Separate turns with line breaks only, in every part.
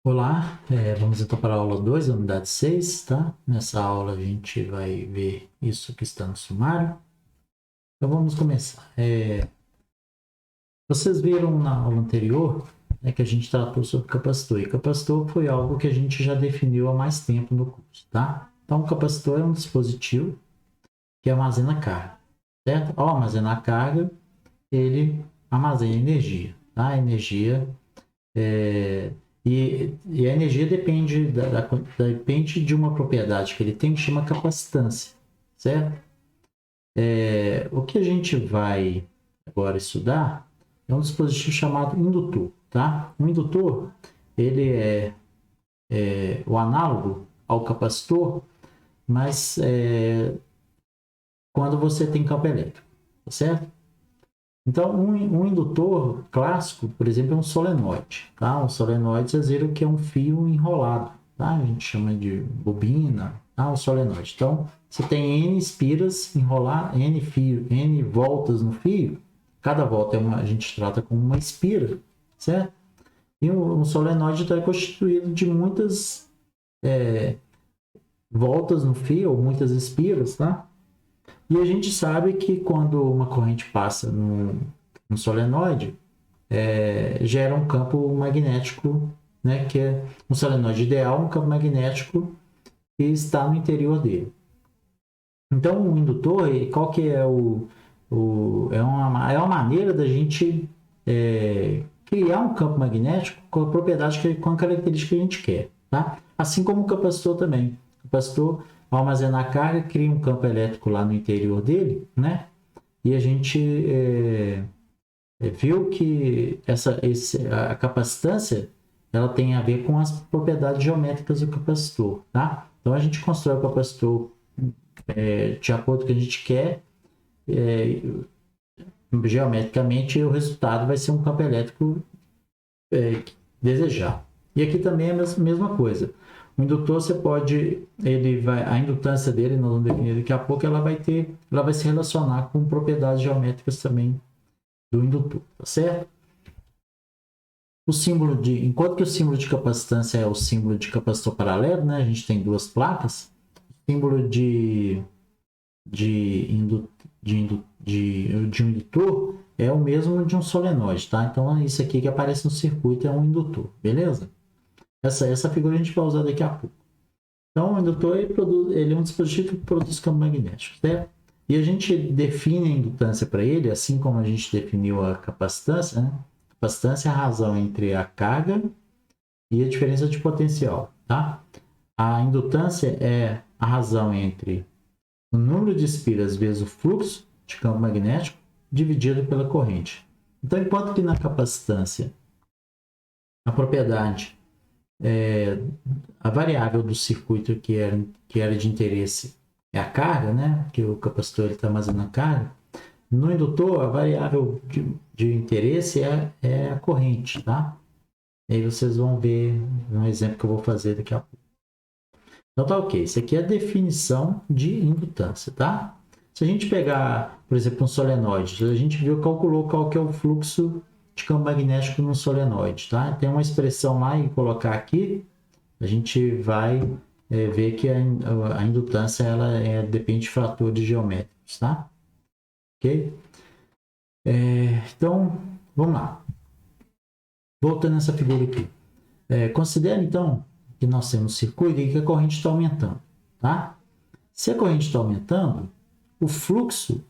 Olá, vamos então para a aula 2 da unidade 6, tá? Nessa aula a gente vai ver isso que está no sumário. Então vamos começar. Vocês viram na aula anterior, né, que a gente tratou sobre capacitor. E capacitor foi algo que a gente já definiu há mais tempo no curso, tá? Então o capacitor é um dispositivo que armazena carga, certo? Ao armazenar carga, ele armazena energia, tá? A energia e a energia depende de uma propriedade que ele tem que chama capacitância, certo? O que a gente vai agora estudar é um dispositivo chamado indutor, tá? O indutor, ele é o análogo ao capacitor, mas quando você tem campo elétrico, tá certo? Então, um indutor clássico, por exemplo, é um solenoide. Tá? Um solenoide, vocês viram que é um fio enrolado. Tá? A gente chama de bobina, tá? Um solenoide. Então, você tem N espiras, enrolar N fio, N voltas no fio. Cada volta a gente trata como uma espira, certo? E um solenoide está constituído de muitas voltas no fio, ou muitas espiras, tá? E a gente sabe que quando uma corrente passa no solenoide, gera um campo magnético, né, que é um solenoide ideal, um campo magnético que está no interior dele. Então, o indutor, qual que é é uma maneira da gente criar um campo magnético com a propriedade, com a característica que a gente quer. Tá? Assim como o capacitor também. O capacitor, ao armazenar carga, cria um campo elétrico lá no interior dele, né? E a gente viu que a capacitância ela tem a ver com as propriedades geométricas do capacitor, tá? Então a gente constrói o capacitor de acordo com o que a gente quer, é, geometricamente, e o resultado vai ser um campo elétrico desejado. E aqui também é a mesma coisa. O indutor você pode, a indutância dele, nós vamos definir daqui a pouco, ela vai se relacionar com propriedades geométricas também do indutor, tá certo? Enquanto que o símbolo de capacitância é o símbolo de capacitor paralelo, né? A gente tem duas placas. O símbolo de um indutor é o mesmo de um solenoide, tá? Então, isso aqui que aparece no circuito é um indutor, beleza? Essa figura a gente vai usar daqui a pouco. Então, o indutor ele é um dispositivo que produz campo magnético, certo? E a gente define a indutância para ele, assim como a gente definiu a capacitância, né? A capacitância é a razão entre a carga e a diferença de potencial, tá? A indutância é a razão entre o número de espiras vezes o fluxo de campo magnético dividido pela corrente. Então, enquanto que na capacitância a propriedade, a variável do circuito que era de interesse é a carga, né? Que o capacitor está armazenando carga. No indutor, a variável de interesse é a corrente, tá? E aí vocês vão ver um exemplo que eu vou fazer daqui a pouco. Então tá ok, isso aqui é a definição de indutância, tá? Se a gente pegar, por exemplo, um solenoide, a gente calculou qual que é o fluxo de campo magnético no solenoide, tá? Tem uma expressão lá e colocar aqui, a gente vai ver que a indutância ela depende de fatores geométricos, tá? Ok? Então, vamos lá. Voltando nessa figura aqui. Considere, então, que nós temos um circuito e que a corrente está aumentando, tá? Se a corrente está aumentando, o fluxo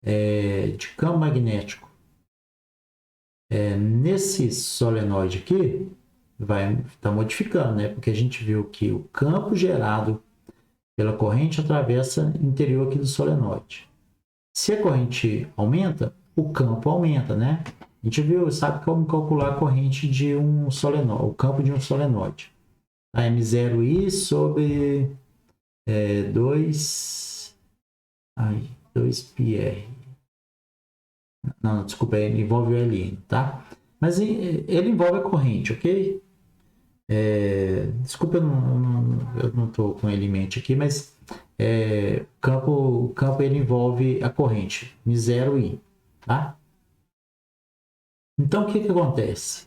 de campo magnético nesse solenoide aqui vai estar modificando, né? Porque a gente viu que o campo gerado pela corrente atravessa o interior aqui do solenoide. Se a corrente aumenta, o campo aumenta, né? A gente viu, sabe como calcular a corrente de um solenoide, o campo de um solenoide. A M0I sobre 2πr. Não, desculpa, ele envolve o Ln, tá? Mas ele envolve a corrente, ok? Desculpa, eu não estou com ele em mente aqui, mas o campo ele envolve a corrente, M0I, tá? Então, o que acontece?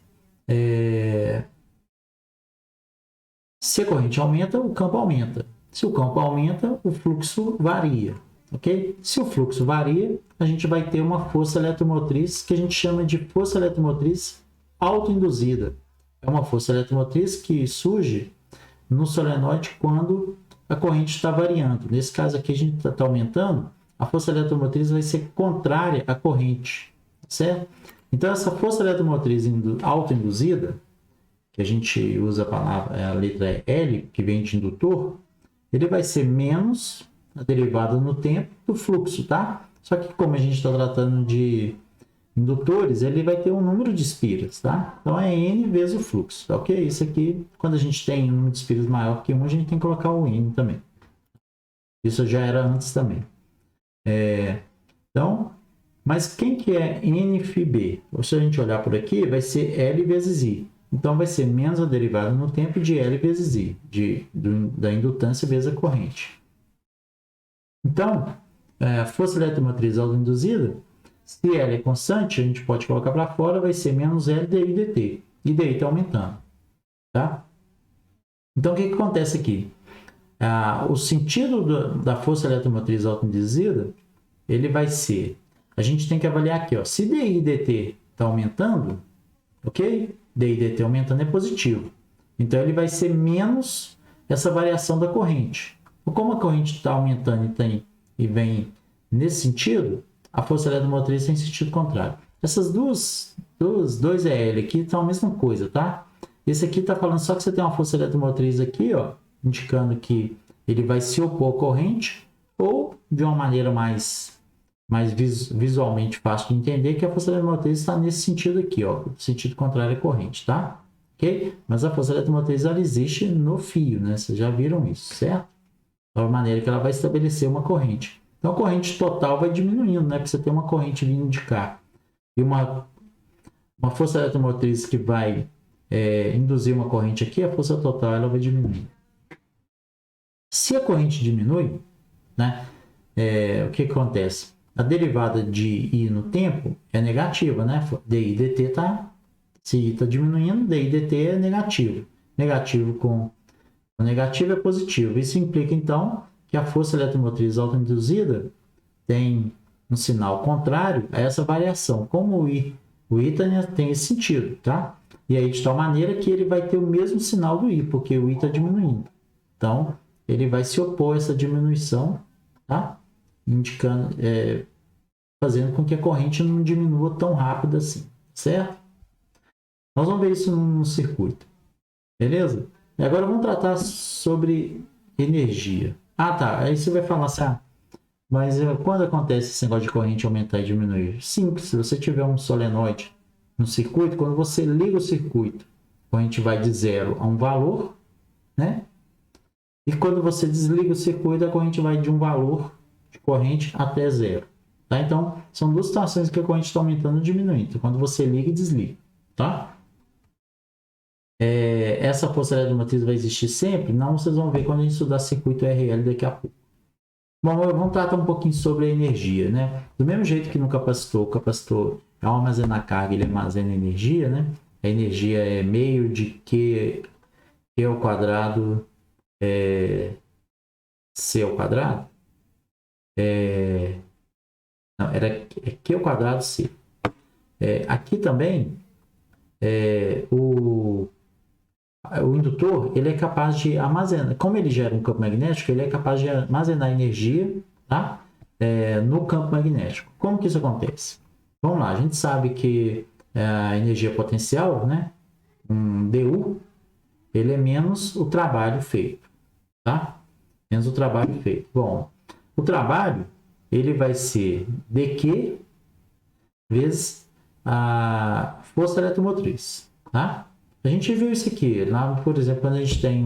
Se a corrente aumenta, o campo aumenta. Se o campo aumenta, o fluxo varia. Ok? Se o fluxo varia, a gente vai ter uma força eletromotriz que a gente chama de força eletromotriz autoinduzida. É uma força eletromotriz que surge no solenoide quando a corrente está variando. Nesse caso aqui, a gente está aumentando, a força eletromotriz vai ser contrária à corrente, certo? Então, essa força eletromotriz autoinduzida, que a gente usa a palavra, a letra L, que vem de indutor, ele vai ser menos a derivada no tempo do fluxo, tá? Só que como a gente está tratando de indutores, ele vai ter um número de espiras, tá? Então é N vezes o fluxo, tá ok? Isso aqui, quando a gente tem um número de espiras maior que 1, a gente tem que colocar o N também. Isso já era antes também. Então, mas quem que é NFB? Se a gente olhar por aqui, vai ser L vezes I. Então, vai ser menos a derivada no tempo de L vezes I, da indutância vezes a corrente. Então, a força eletromotriz autoinduzida, se L é constante, a gente pode colocar para fora, vai ser menos L dI dt. E daí está aumentando. Tá? Então, o que acontece aqui? O sentido da força eletromotriz autoinduzida, ele vai ser... A gente tem que avaliar aqui, ó, se dI dt está aumentando, ok? dI dt aumentando é positivo. Então, ele vai ser menos essa variação da corrente. Como a corrente está aumentando e vem nesse sentido, a força eletromotriz tem sentido contrário. Essas dois EL aqui são a mesma coisa, tá? Esse aqui está falando só que você tem uma força eletromotriz aqui, ó, indicando que ele vai se opor à corrente, ou de uma maneira mais visualmente fácil de entender, que a força eletromotriz está nesse sentido aqui, ó, sentido contrário à corrente, tá? Ok? Mas a força eletromotriz ela existe no fio, né? Vocês já viram isso, certo? Da maneira que ela vai estabelecer uma corrente. Então, a corrente total vai diminuindo, né? Porque você tem uma corrente vindo de cá e uma força eletromotriz que vai induzir uma corrente aqui, a força total ela vai diminuir. Se a corrente diminui, né? O que acontece? A derivada de I no tempo é negativa, né? dI dt se I está diminuindo, dI dt é negativo. Negativo com negativo é positivo. Isso implica, então, que a força eletromotriz autoinduzida tem um sinal contrário a essa variação. Como o I tem esse sentido, tá? E aí, de tal maneira que ele vai ter o mesmo sinal do I, porque o I está diminuindo. Então, ele vai se opor a essa diminuição, tá? Indicando, fazendo com que a corrente não diminua tão rápido assim, certo? Nós vamos ver isso no circuito, beleza? E agora vamos tratar sobre energia. Ah, tá. Aí você vai falar assim, mas quando acontece esse negócio de corrente aumentar e diminuir? Simples, se você tiver um solenoide no circuito, quando você liga o circuito, a corrente vai de 0 a um valor, né? E quando você desliga o circuito, a corrente vai de um valor de corrente até 0. Tá? Então, são duas situações que a corrente está aumentando e diminuindo. Quando você liga e desliga. Tá? Essa força eletromotriz vai existir sempre? Não, vocês vão ver quando a gente estudar circuito RL daqui a pouco. Bom, vamos tratar um pouquinho sobre a energia, né? Do mesmo jeito que no capacitor, o capacitor, ao armazenar carga, ele armazena energia, né? A energia é meio de Q ao quadrado C ao quadrado. Não, era Q ao quadrado C. Aqui também, o indutor ele é capaz de armazenar, como ele gera um campo magnético, ele é capaz de armazenar energia, tá? No campo magnético. Como que isso acontece? Vamos lá, a gente sabe que a energia potencial, né? Um DU, ele é menos o trabalho feito, tá? Menos o trabalho feito. Bom, o trabalho ele vai ser dQ vezes a força eletromotriz, tá? A gente viu isso aqui, lá, por exemplo, quando a gente tem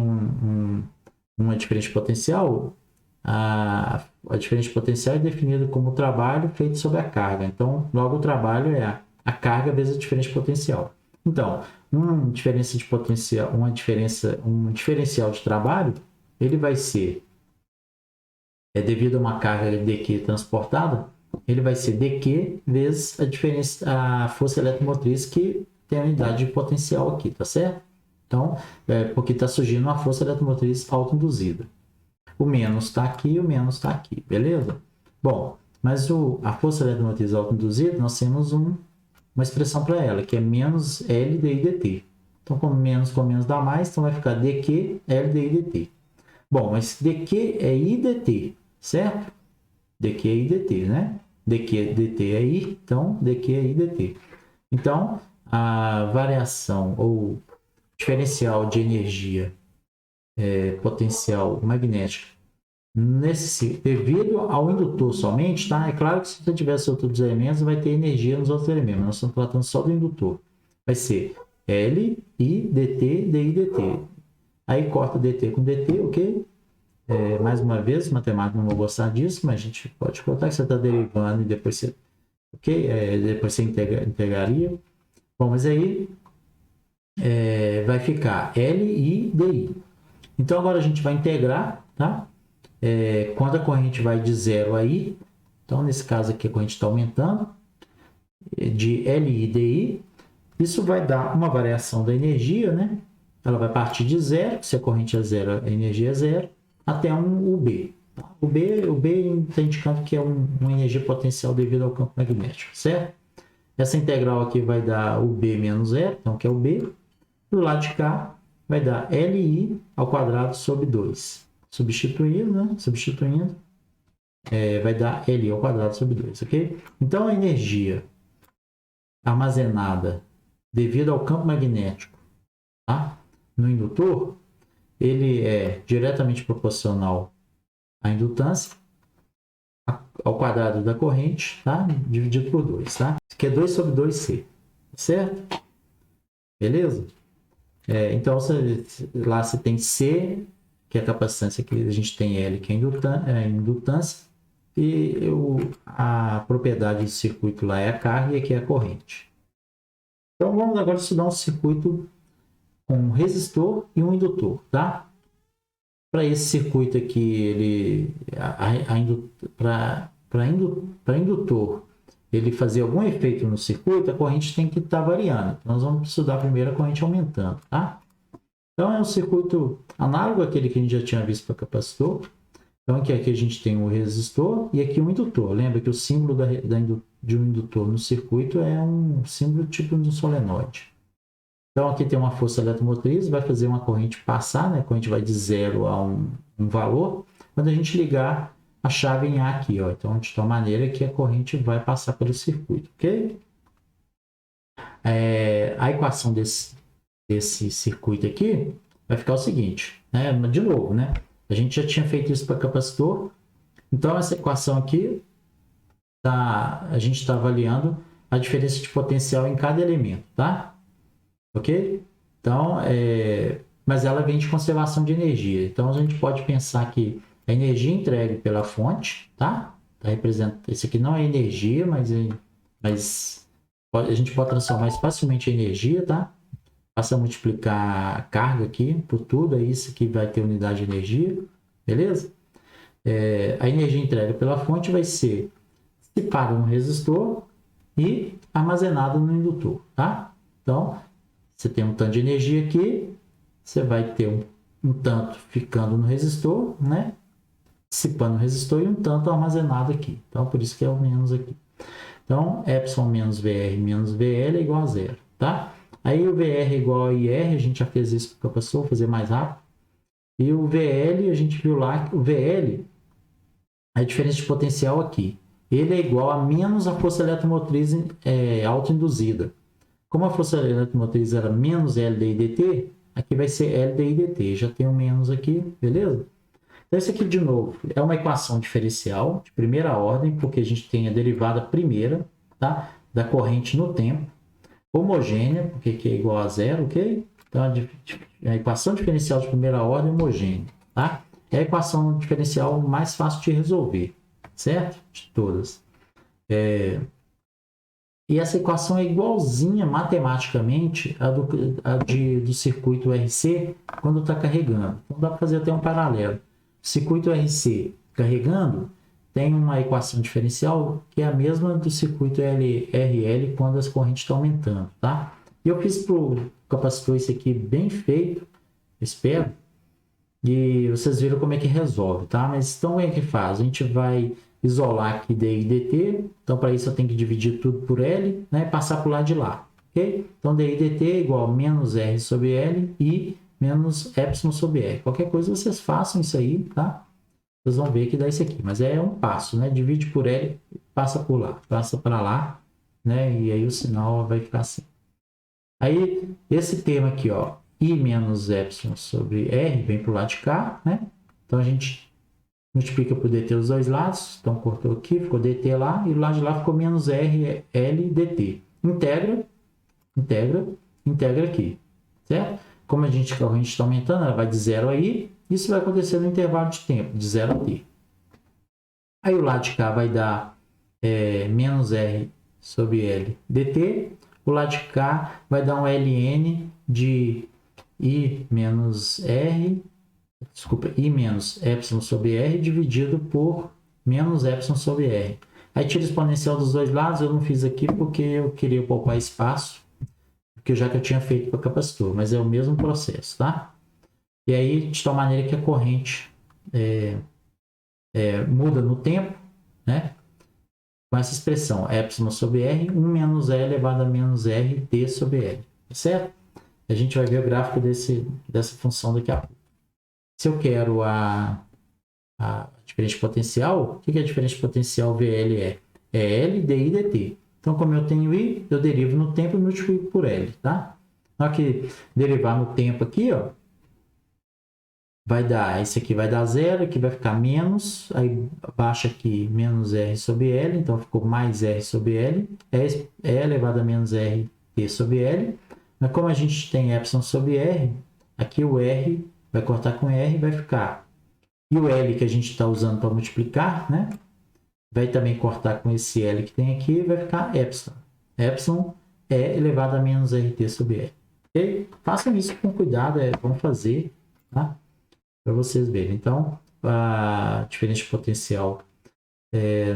uma diferença potencial, a diferença potencial é definida como o trabalho feito sobre a carga. Então, logo o trabalho é a carga vezes a diferença potencial. Então, um diferencial de trabalho, ele vai ser, devido a uma carga dQ transportada, ele vai ser dQ vezes a força eletromotriz que tem a unidade de potencial aqui, tá certo? Então, porque está surgindo uma força eletromotriz autoinduzida. O menos está aqui, o menos está aqui, beleza? Bom, mas a força eletromotriz autoinduzida, nós temos uma expressão para ela, que é menos L dI dt. Então, com menos dá mais, então vai ficar dQ L dI dt. Bom, mas dQ é I dt, certo? dQ é I dt, né? dQ dt é I, então dQ é I dt. Então, a variação ou diferencial de energia potencial magnética devido ao indutor somente, tá? É claro que se você tivesse outros elementos, vai ter energia nos outros elementos. Nós estamos tratando só do indutor. Vai ser L, I, dt, DI, dt. Aí corta dt com dt, ok? Mais uma vez, matemática não vou gostar disso, mas a gente pode cortar que você está derivando e depois você, ok? Depois você integraria. Bom, mas aí vai ficar L, I, DI. Então agora a gente vai integrar, tá? Quando a corrente vai de 0 a I, então nesse caso aqui a corrente está aumentando, de LI DI, isso vai dar uma variação da energia, né? Ela vai partir de 0, se a corrente é 0, a energia é 0, até um UB. O B está indicando que é uma energia potencial devido ao campo magnético, certo? Essa integral aqui vai dar UB menos 0, então que é o B. Do lado de cá vai dar LI ao quadrado sobre 2. Substituindo, né? Substituindo, vai dar Li ao quadrado sobre 2, ok? Então, a energia armazenada devido ao campo magnético, tá? No indutor, ele é diretamente proporcional à indutância ao quadrado da corrente, tá? Dividido por 2, tá? Que é 2 sobre 2C, certo? Beleza? Então, lá você tem C, que é a capacitância, que a gente tem L, que é a indutância, e a propriedade do circuito lá é a carga e aqui é a corrente. Então, vamos agora estudar um circuito com um resistor e um indutor, tá? Para esse circuito aqui, para indutor ele fazer algum efeito no circuito, a corrente tem que estar variando. Então, nós vamos estudar primeiro a corrente aumentando, tá? Então, é um circuito análogo àquele que a gente já tinha visto para capacitor. Então, aqui a gente tem um resistor e aqui um indutor. Lembra que o símbolo de um indutor no circuito é um símbolo tipo de um solenoide. Então, aqui tem uma força eletromotriz, vai fazer uma corrente passar, né? A corrente vai de 0 a um valor. Quando a gente ligar a chave em A aqui, ó. Então, de tal maneira que a corrente vai passar pelo circuito, ok? A equação desse circuito aqui vai ficar o seguinte, né? De novo, né? A gente já tinha feito isso para capacitor, então essa equação aqui a gente está avaliando a diferença de potencial em cada elemento, tá? Ok? Então, mas ela vem de conservação de energia, então a gente pode pensar que a energia entregue pela fonte, tá? Esse aqui não é energia, mas a gente pode transformar isso facilmente em energia, tá? Passa a multiplicar a carga aqui por tudo, é isso que vai ter unidade de energia, beleza? A energia entregue pela fonte vai ser dissipada no resistor e armazenada no indutor, tá? Então, você tem um tanto de energia aqui, você vai ter um tanto ficando no resistor, né? Dissipando o resistor e um tanto armazenado aqui. Então, por isso que é o menos aqui. Então, epsilon menos VR menos VL é igual a 0, tá? Aí o VR é igual a IR, a gente já fez isso para o capacitor, vou fazer mais rápido. E o VL, a gente viu lá que o VL, a diferença de potencial aqui, ele é igual a menos a força eletromotriz autoinduzida. Como a força eletromotriz era menos LDI dt, aqui vai ser LDI dt, já tem um menos aqui, beleza? Então, isso aqui, de novo, é uma equação diferencial de primeira ordem, porque a gente tem a derivada primeira, tá? Da corrente no tempo, homogênea, porque aqui é igual a 0, ok? Então, a equação diferencial de primeira ordem homogênea, tá? É a equação diferencial mais fácil de resolver, certo? De todas. E essa equação é igualzinha matematicamente à do circuito RC quando está carregando. Então, dá para fazer até um paralelo. Circuito RC carregando tem uma equação diferencial que é a mesma do circuito RL quando as correntes estão aumentando, tá? E eu fiz para o capacitor isso aqui bem feito, espero. E vocês viram como é que resolve, tá? Mas então como é que faz? A gente vai isolar aqui DI e DT. Então para isso eu tenho que dividir tudo por L, né? E passar para o lado de lá, ok? Então DI e DT é igual a menos R sobre L e menos epsilon sobre R. Qualquer coisa vocês façam isso aí, tá? Vocês vão ver que dá isso aqui. Mas é um passo, né? Divide por L, passa por lá, passa para lá, né? E aí o sinal vai ficar assim. Aí, esse termo aqui, ó, I menos epsilon sobre R, vem para o lado de cá, né? Então, a gente multiplica por dt os dois lados. Então, cortou aqui, ficou dt lá. E do lado de lá ficou menos R, L, dt. Integra, integra, integra aqui, certo? Como a corrente está aumentando, ela vai de 0 a I. Isso vai acontecer no intervalo de tempo, de 0 a t. Aí, o lado de cá vai dar menos R sobre L dt. O lado de cá vai dar um ln de I menos R, desculpa, I menos epsilon sobre R dividido por menos epsilon sobre R. Aí tira o exponencial dos dois lados, eu não fiz aqui porque eu queria poupar espaço, porque já que eu tinha feito para capacitor, mas é o mesmo processo, tá? E aí, de tal maneira que a corrente muda no tempo, né? Com essa expressão, epsilon sobre R, 1 menos E elevado a menos R, t sobre L, certo? A gente vai ver o gráfico dessa função daqui a pouco. Se eu quero a diferença potencial, o que é a diferença potencial VL é? É L, DI, dt. Então, como eu tenho I, eu derivo no tempo e multiplico por L, tá? Na hora que derivar no tempo aqui, ó, vai dar, esse aqui vai dar zero, aqui vai ficar menos, aí baixa aqui menos R sobre L, então ficou mais R sobre L, é elevado a menos R, T sobre L. Mas como a gente tem epsilon sobre R, aqui o R vai cortar com R e vai ficar. E o L que a gente está usando para multiplicar, né? Vai também cortar com esse L que tem aqui e vai ficar epsilon. Epsilon é elevado a menos RT sobre L. Ok? Façam isso com cuidado, vamos fazer, tá? Para vocês verem. Então, a diferença de potencial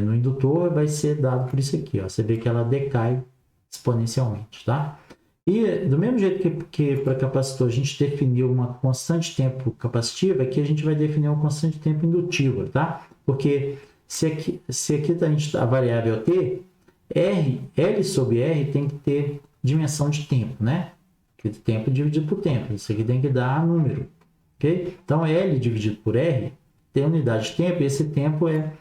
no indutor vai ser dado por isso aqui. Ó. Você vê que ela decai exponencialmente, tá? E do mesmo jeito que para capacitor a gente definiu uma constante de tempo capacitiva, aqui a gente vai definir uma constante de tempo indutiva, tá? Porque se aqui a variável t, L sobre R tem que ter dimensão de tempo, né? Que tempo dividido por tempo. Isso aqui tem que dar número, ok? Então, L dividido por R tem unidade de tempo e esse tempo é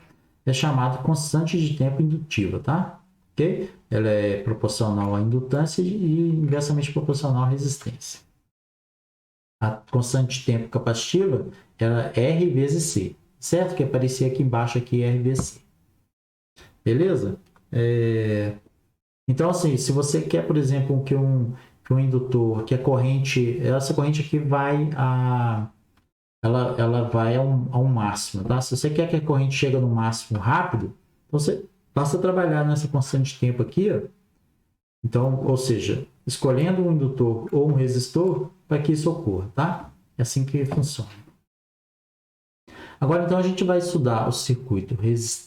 chamado constante de tempo indutiva, tá? Ok? Ela é proporcional à indutância e inversamente proporcional à resistência. A constante de tempo capacitiva era R vezes C, certo? Que aparecia aqui embaixo aqui R vezes C. Beleza? Então, assim, se você quer, por exemplo, que um indutor, que a corrente, essa corrente aqui vai ela vai ao máximo, tá? Se você quer que a corrente chegue no máximo rápido, você basta trabalhar nessa constante de tempo aqui, ó. Então, ou seja, escolhendo um indutor ou um resistor para que isso ocorra, tá? É assim que funciona. Agora, então, a gente vai estudar o circuito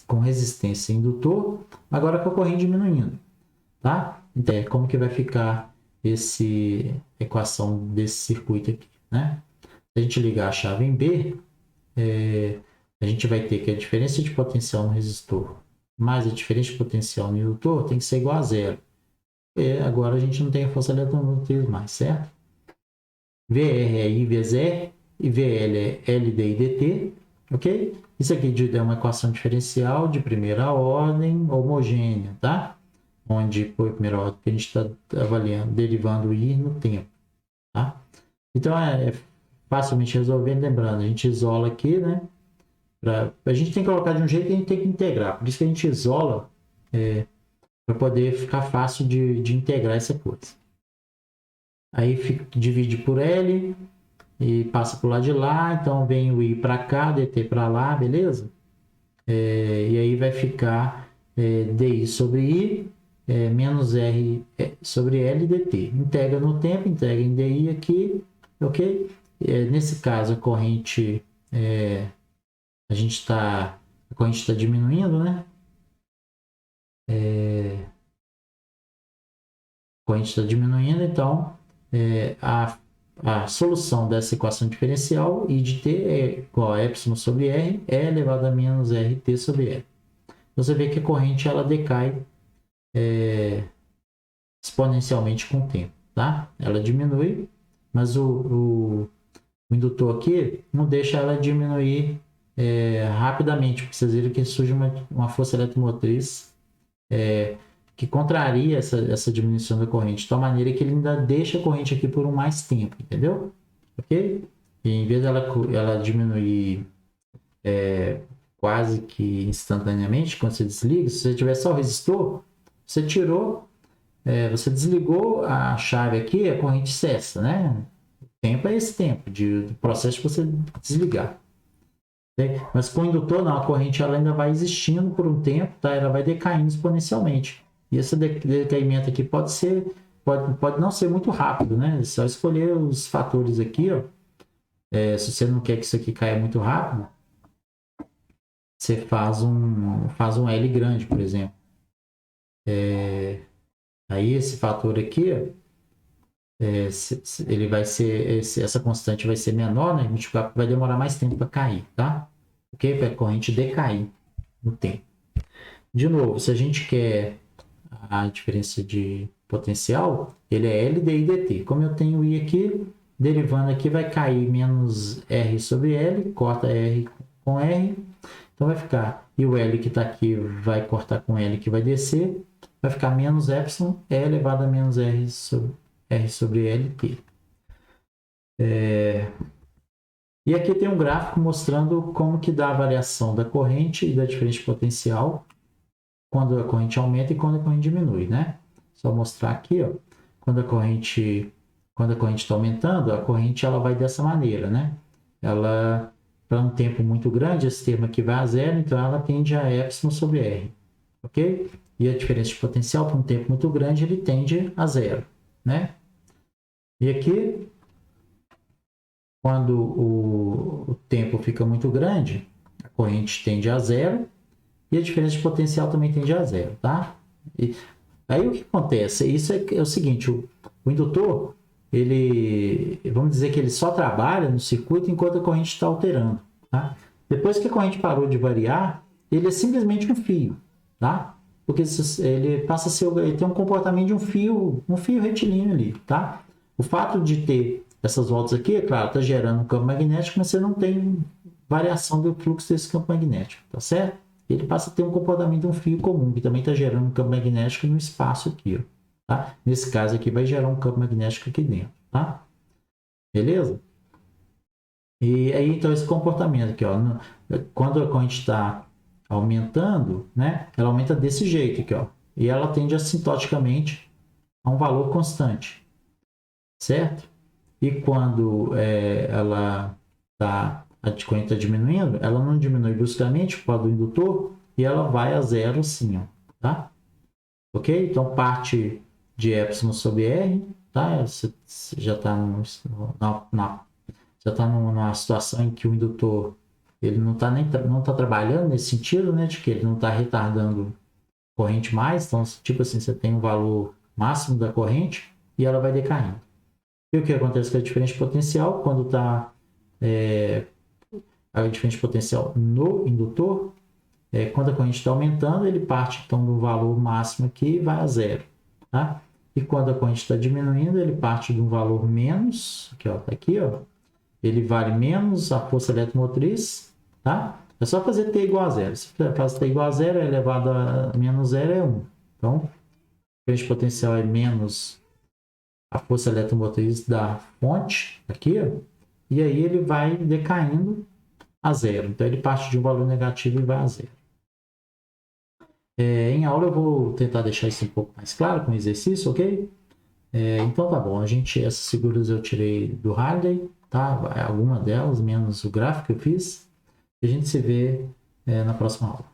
com resistência indutor, agora com a corrente diminuindo, tá? Então, como que vai ficar essa equação desse circuito aqui, né? Se a gente ligar a chave em B, a gente vai ter que a diferença de potencial no resistor mais a diferença de potencial no indutor tem que ser igual a zero. E agora a gente não tem a força eletromotriz mais, certo? VR é I vezes R e VL é LD e DT, ok? Isso aqui é uma equação diferencial de primeira ordem homogênea, tá? Onde, por primeira ordem, que a gente está avaliando, derivando I no tempo, tá? Então, é facilmente resolvendo, lembrando, a gente isola aqui, né? A gente tem que colocar de um jeito que a gente tem que integrar. Por isso que a gente isola para poder ficar fácil de integrar essa coisa. Aí divide por L e passa para o lado de lá. Então vem o I para cá, DT para lá, beleza? E aí vai ficar DI sobre I menos R sobre L dt. Integra no tempo, integra em DI aqui, ok? Nesse caso a corrente a corrente está diminuindo, né? corrente está diminuindo, então a solução dessa equação diferencial I de t é igual a epsilon sobre r, E elevado a menos rt sobre L. Você vê que a corrente ela decai exponencialmente com o tempo, tá? Ela diminui, mas o indutor aqui não deixa ela diminuir rapidamente, porque vocês viram que surge uma força eletromotriz que contraria essa diminuição da corrente, de tal maneira que ele ainda deixa a corrente aqui por mais tempo, entendeu? Ok? E em vez dela diminuir quase que instantaneamente, quando você desliga, se você tiver só o resistor, você tirou, você desligou a chave aqui, a corrente cessa, né? O tempo é esse tempo do processo de você desligar. Mas com o indutor, não, a corrente ela ainda vai existindo por um tempo, tá? Ela vai decaindo exponencialmente. E esse decaimento aqui pode não ser muito rápido, né? É só escolher os fatores aqui, ó. Se você não quer que isso aqui caia muito rápido, você faz um L grande, por exemplo. Aí esse fator aqui, ó, ele vai ser, essa constante vai ser menor, né? Multiplicar vai demorar mais tempo para cair, tá? Ok? Para a corrente decair no tempo. De novo, se a gente quer a diferença de potencial, ele é L dI dt. Como eu tenho I aqui, derivando aqui vai cair menos R sobre L, corta R com R, então vai ficar, e o L que está aqui vai cortar com L que vai descer, vai ficar menos epsilon, E elevado a menos R sobre LT. E aqui tem um gráfico mostrando como que dá a variação da corrente e da diferença de potencial quando a corrente aumenta e quando a corrente diminui, né? Só mostrar aqui, ó, quando a corrente está aumentando, a corrente ela vai dessa maneira, né? Ela, para um tempo muito grande, esse termo aqui vai a zero, então ela tende a epsilon sobre R, ok? E a diferença de potencial, para um tempo muito grande, ele tende a zero, né? E aqui, quando o tempo fica muito grande, a corrente tende a zero e a diferença de potencial também tende a zero, tá? E aí o que acontece? Isso é o seguinte, o indutor, vamos dizer que ele só trabalha no circuito enquanto a corrente está alterando, tá? Depois que a corrente parou de variar, ele é simplesmente um fio, tá? Porque ele passa a ser, ele tem um comportamento de um fio retilíneo ali, tá? O fato de ter essas voltas aqui, é claro, está gerando um campo magnético, mas você não tem variação do fluxo desse campo magnético, tá certo? Ele passa a ter um comportamento de um fio comum, que também está gerando um campo magnético no espaço aqui, ó, tá? Nesse caso aqui vai gerar um campo magnético aqui dentro, tá? Beleza? E aí, então, esse comportamento aqui, ó, quando a corrente está aumentando, né? Ela aumenta desse jeito aqui, ó. E ela tende assintoticamente a um valor constante, certo? E quando a corrente está diminuindo, ela não diminui bruscamente por causa do indutor e ela vai a zero assim, ó, tá? Ok? Então, parte de epsilon sobre R, tá? Você já está numa situação em que o indutor ele não está trabalhando nesse sentido, né? De que ele não está retardando corrente mais. Então, tipo assim, você tem um valor máximo da corrente e ela vai decaindo. E o que acontece com a diferença de potencial? Quando está a diferença de potencial no indutor, quando a corrente está aumentando, ele parte então do valor máximo aqui e vai a zero, tá? E quando a corrente está diminuindo, ele parte de um valor menos, aqui, ó, tá aqui, ó, ele vale menos a força eletromotriz, tá? É só fazer T igual a zero. Se faz T igual a zero, é elevado a menos zero é 1. Então, a diferença de potencial é menos a força eletromotriz da fonte, aqui, ó, e aí ele vai decaindo a zero. Então, ele parte de um valor negativo e vai a zero. Em aula eu vou tentar deixar isso um pouco mais claro com o exercício, ok? Então tá bom, essas figuras eu tirei do Halliday, tá? Alguma delas, menos o gráfico que eu fiz. E a gente se vê na próxima aula.